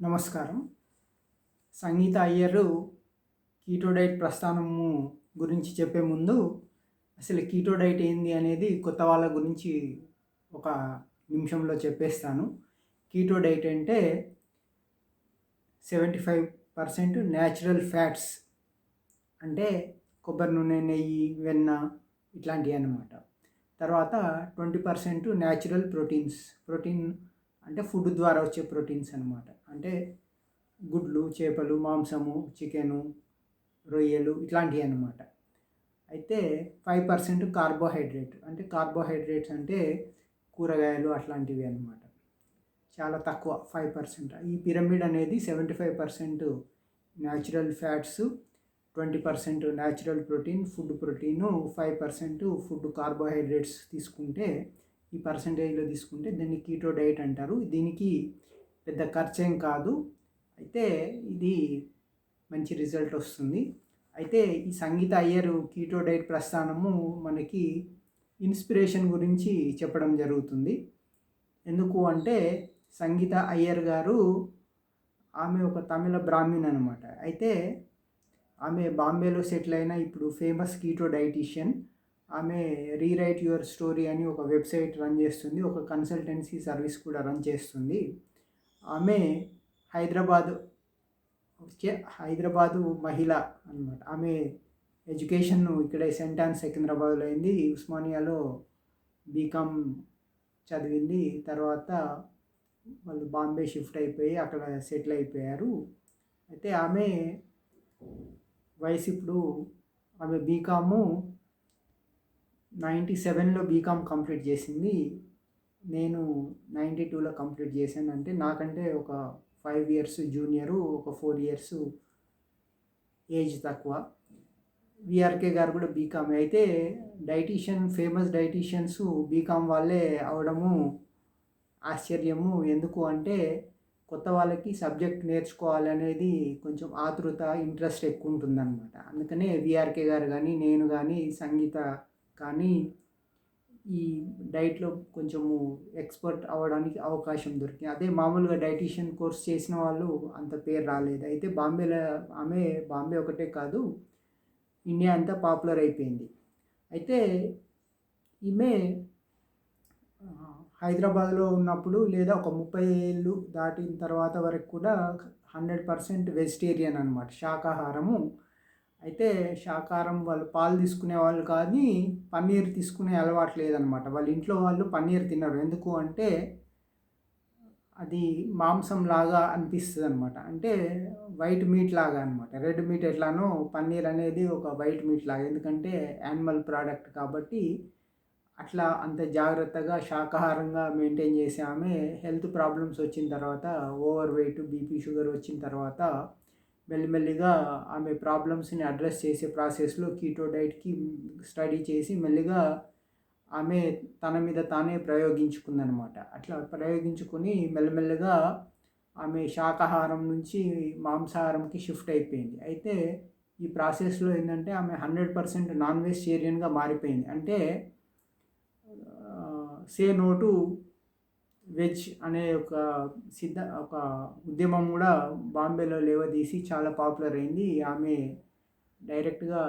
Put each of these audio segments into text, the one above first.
నమస్కారం. సంగీత Iyer keto diet ప్రస్థానము గురించి చెప్పే ముందు, అసలు కీటో డైట్ ఏంది అనేది కొత్త వాళ్ళ గురించి ఒక నిమిషంలో చెప్పేస్తాను. కీటో డైట్ అంటే 75% న్యాచురల్ ఫ్యాట్స్, అంటే కొబ్బరి నూనె, నెయ్యి, వెన్న ఇట్లాంటివి అన్నమాట. తర్వాత 20% న్యాచురల్ ప్రోటీన్స్. ప్రోటీన్ అంటే ఫుడ్ ద్వారా వచ్చే ప్రోటీన్స్ అన్నమాట. అంటే గుడ్లు, చేపలు, మాంసము, చికెను, రొయ్యలు ఇట్లాంటివి అన్నమాట. అయితే 5% కార్బోహైడ్రేట్. అంటే కార్బోహైడ్రేట్స్ అంటే కూరగాయలు అట్లాంటివి అన్నమాట. చాలా తక్కువ 5%. ఈ పిరమిడ్ అనేది 75% natural fats, 20% natural protein, food protein, 5% food carbohydrates తీసుకుంటే, ఈ పర్సంటేజ్లో తీసుకుంటే దీన్ని కీటో డైట్ అంటారు. దీనికి పెద్ద ఖర్చేం కాదు. అయితే ఇది మంచి రిజల్ట్ వస్తుంది. అయితే ఈ సంగీత అయ్యరు కీటో డైట్ ప్రస్థానము మనకి ఇన్స్పిరేషన్ గురించి చెప్పడం జరుగుతుంది. ఎందుకు అంటే సంగీత అయ్యర్ గారు, ఆమె ఒక తమిళ బ్రాహ్మణ్ అనమాట. అయితే ఆమె బాంబేలో సెటిల్ అయిన ఇప్పుడు ఫేమస్ కీటో డైటీషియన్. ఆమె రీరైట్ యువర్ స్టోరీ అని ఒక వెబ్సైట్ రన్ చేస్తుంది. ఒక కన్సల్టెన్సీ సర్వీస్ కూడా రన్ చేస్తుంది. ఆమె హైదరాబాదు మహిళ అనమాట. ఆమె ఎడ్యుకేషన్ ఇక్కడే సెయింట్ ఆన్స్ సికింద్రాబాద్లో అయింది. ఉస్మానియాలో బీకామ్ చదివింది. తర్వాత వాళ్ళు బాంబే షిఫ్ట్ అయిపోయి అక్కడ సెటిల్ అయిపోయారు. అయితే ఆమె వయసు ఇప్పుడు ఆమె బీకాము 97లో బీకామ్ కంప్లీట్ చేసింది. నేను 92లో కంప్లీట్ చేశాను. అంటే నాకంటే ఒక 5 ఇయర్స్ జూనియరు, ఒక 4 ఇయర్స్ ఏజ్ తక్కువ. విఆర్కే గారు కూడా బీకామ్. అయితే ఫేమస్ డైటీషియన్స్ బీకామ్ వాళ్ళే అవడము ఆశ్చర్యము. ఎందుకు అంటే కొత్త వాళ్ళకి సబ్జెక్ట్ నేర్చుకోవాలనేది కొంచెం ఆతృత, ఇంట్రెస్ట్ ఎక్కువ ఉంటుందన్నమాట. అందుకనే విఆర్కే గారు కానీ, నేను కానీ, సంగీత కానీ ఈ డైట్లో కొంచెము ఎక్స్పర్ట్ అవ్వడానికి అవకాశం దొరికింది. అదే మామూలుగా డైటీషియన్ కోర్స్ చేసిన వాళ్ళు అంత పేరు రాలేదు. అయితే బాంబే ఒకటే కాదు, ఇండియా అంతా పాపులర్ అయిపోయింది. అయితే ఈమె హైదరాబాద్లో ఉన్నప్పుడు లేదా ఒక 30 ఏళ్ళు దాటిన తర్వాత వరకు కూడా 100% వెజిటేరియన్ అనమాట, శాకాహారము. అయితే శాకాహారం వాళ్ళు పాలు తీసుకునే వాళ్ళు కానీ పన్నీర్ తీసుకునే అలవాటు లేదనమాట. వాళ్ళ ఇంట్లో వాళ్ళు పన్నీర్ తినరు. ఎందుకు అంటే అది మాంసం లాగా అనిపిస్తుంది అనమాట. అంటే వైట్ మీట్ లాగా అనమాట. రెడ్ మీట్ ఎట్లానో పన్నీర్ అనేది ఒక వైట్ మీట్ లాగా, ఎందుకంటే యానిమల్ ప్రోడక్ట్ కాబట్టి. అట్లా అంత జాగ్రత్తగా శాకాహారంగా మెయింటైన్ చేసే ఆమె హెల్త్ ప్రాబ్లమ్స్ వచ్చిన తర్వాత, ఓవర్ వెయిట్, బీపీ, షుగర్ వచ్చిన తర్వాత మెల్లిమెల్లిగా ఆమె ప్రాబ్లమ్స్ని అడ్రస్ చేసే ప్రాసెస్లో కీటో డైట్కి స్టడీ చేసి మెల్లిగా ఆమె తన మీద తానే ప్రయోగించుకుందనమాట. అట్లా ప్రయోగించుకొని మెల్లమెల్లగా ఆమె శాకాహారం నుంచి మాంసాహారంకి షిఫ్ట్ అయిపోయింది. అయితే ఈ ప్రాసెస్లో ఏంటంటే ఆమె 100% నాన్ వెజిటేరియన్గా మారిపోయింది. అంటే సే నో టు వెజ్ అనే ఒక ఉద్యమం కూడా బాంబేలో లేవదీసి చాలా పాపులర్ అయింది. ఆమె డైరెక్ట్గా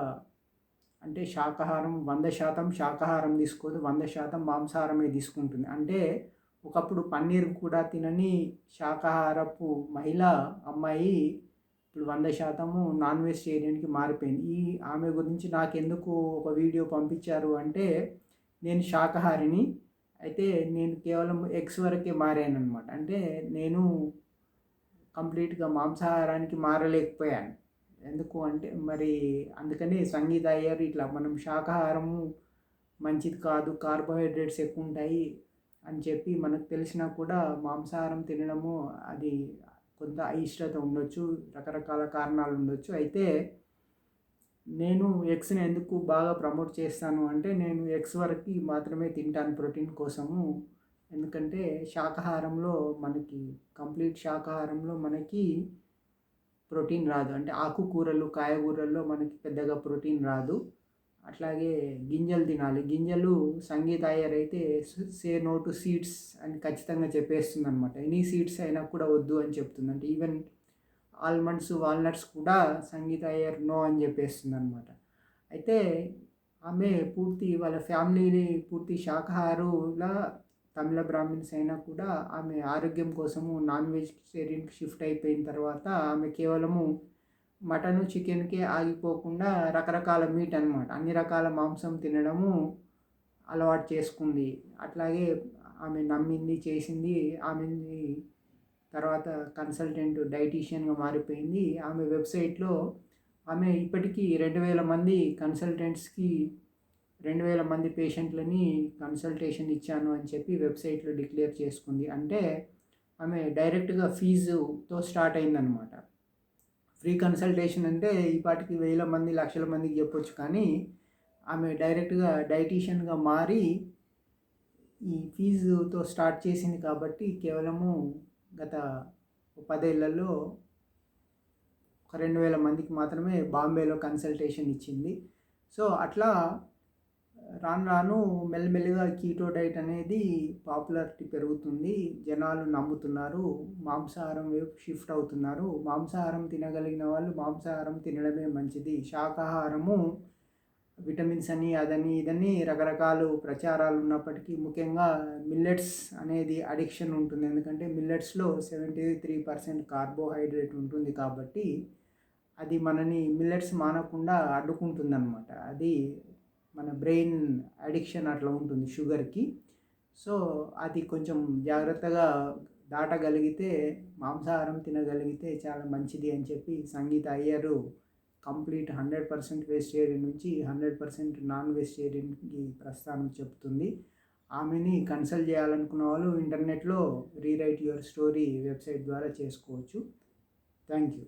అంటే శాకాహారం 100% శాకాహారం తీసుకోదు, 100% మాంసాహారమే తీసుకుంటుంది. అంటే ఒకప్పుడు పన్నీర్ కూడా తినని శాకాహారపు అమ్మాయి ఇప్పుడు 100% నాన్ వెజిటేరియన్కి మారిపోయింది. ఆమె గురించి నాకెందుకు ఒక వీడియో పంపించారు అంటే, నేను శాకాహారిని. అయితే నేను కేవలం ఎగ్స్ వరకే మారానమాట. అంటే నేను కంప్లీట్గా మాంసాహారానికి మారలేకపోయాను. ఎందుకు అంటే మరి అందుకని సంగీత అయ్యారు ఇట్లా మనం శాకాహారము మంచిది కాదు, కార్బోహైడ్రేట్స్ ఎక్కువ ఉంటాయి అని చెప్పి మనకు తెలిసినా కూడా మాంసాహారం తినడము అది కొంత అయిష్టత ఉండొచ్చు, రకరకాల కారణాలు ఉండొచ్చు. అయితే నేను ఎగ్స్ని ఎందుకు బాగా ప్రమోట్ చేస్తాను అంటే, నేను ఎగ్స్ వరకు మాత్రమే తింటాను ప్రోటీన్ కోసము. ఎందుకంటే కంప్లీట్ శాకాహారంలో మనకి ప్రోటీన్ రాదు. అంటే ఆకుకూరలు, కాయగూరల్లో మనకి పెద్దగా ప్రోటీన్ రాదు. అట్లాగే గింజలు తినాలి. గింజలు సంగీత అయ్యర్ అయితే సే నో టు సీడ్స్ అని ఖచ్చితంగా చెప్పేస్తుందనమాట. ఎనీ సీడ్స్ అయినా కూడా వద్దు అని చెప్తుంది. అంటే ఈవెన్ ఆల్మండ్స్, వాల్నట్స్ కూడా సంగీత అయ్యర్ నో అని చెప్పేస్తుందనమాట. అయితే ఆమె పూర్తి వాళ్ళ ఫ్యామిలీని పూర్తి శాకాహారుల తమిళ బ్రాహ్మిన్స్ అయినా కూడా ఆమె ఆరోగ్యం కోసము నాన్ వెజిటేరియన్‌కి షిఫ్ట్ అయిపోయిన తర్వాత ఆమె కేవలము మటను, చికెన్‌కే ఆగిపోకుండా రకరకాల మీట్ అనమాట. అన్ని రకాల మాంసం తినడము అలవాటు చేసుకుంది. అట్లాగే ఆమె నమ్మింది, చేసింది. ఆమెని తర్వాత కన్సల్టెంట్ డైటీషియన్‌గా మారిపోయింది. ఆమె వెబ్‌సైట్‌లో ఆమె ఇప్పటికీ 2000 మంది కన్సల్టెంట్స్‌కి 2000 మంది పేషెంట్లని కన్సల్టేషన్ ఇచ్చాను అని చెప్పి వెబ్‌సైట్‌లో డిక్లేర్ చేసుకుంది. అంటే ఆమె డైరెక్ట్‌గా ఫీజుతో స్టార్ట్ అయిందనమాట. ఫ్రీ కన్సల్టేషన్ అంటే ఈ పాటికి వేల మంది, లక్షల మందికి చెప్పొచ్చు. కానీ ఆమె డైరెక్ట్‌గా డైటీషియన్‌గా మారి ఈ ఫీజుతో స్టార్ట్ చేసింది కాబట్టి కేవలము గత 10 ఏళ్లలో ఒక 2000 మందికి మాత్రమే బాంబేలో కన్సల్టేషన్ ఇచ్చింది. సో అట్లా రాను రాను మెల్లిమెల్లిగా కీటో డైట్ అనేది పాపులారిటీ పెరుగుతుంది. జనాలు నమ్ముతున్నారు. మాంసాహారం వైపు షిఫ్ట్ అవుతున్నారు. మాంసాహారం తినగలిగిన వాళ్ళు మాంసాహారం తినడమే మంచిది. శాకాహారము విటమిన్స్ అని, అదని, ఇదని రకరకాలు ప్రచారాలు ఉన్నప్పటికీ ముఖ్యంగా మిల్లెట్స్ అనేది అడిక్షన్ ఉంటుంది. ఎందుకంటే మిల్లెట్స్‌లో 73% కార్బోహైడ్రేట్ ఉంటుంది కాబట్టి అది మనని మిల్లెట్స్ మానకుండా అడ్డుకుంటుందనమాట. అది మన బ్రెయిన్ అడిక్షన్ అట్లా ఉంటుంది షుగర్‌కి. సో అది కొంచెం జాగ్రత్తగా దాటగలిగితే, మాంసాహారం తినగలిగితే చాలా మంచిది అని చెప్పి సంగీత అయ్యరు కంప్లీట్ 100% వెజిటేరియన్ నుంచి 100% నాన్ వెజిటేరియన్‌కి ప్రస్థానం చెప్తుంది. ఆమెని కన్సల్ట్ చేయాలనుకున్న వాళ్ళు ఇంటర్నెట్‌లో రీరైట్ యువర్ స్టోరీ వెబ్‌సైట్ ద్వారా చేసుకోవచ్చు. Thank you.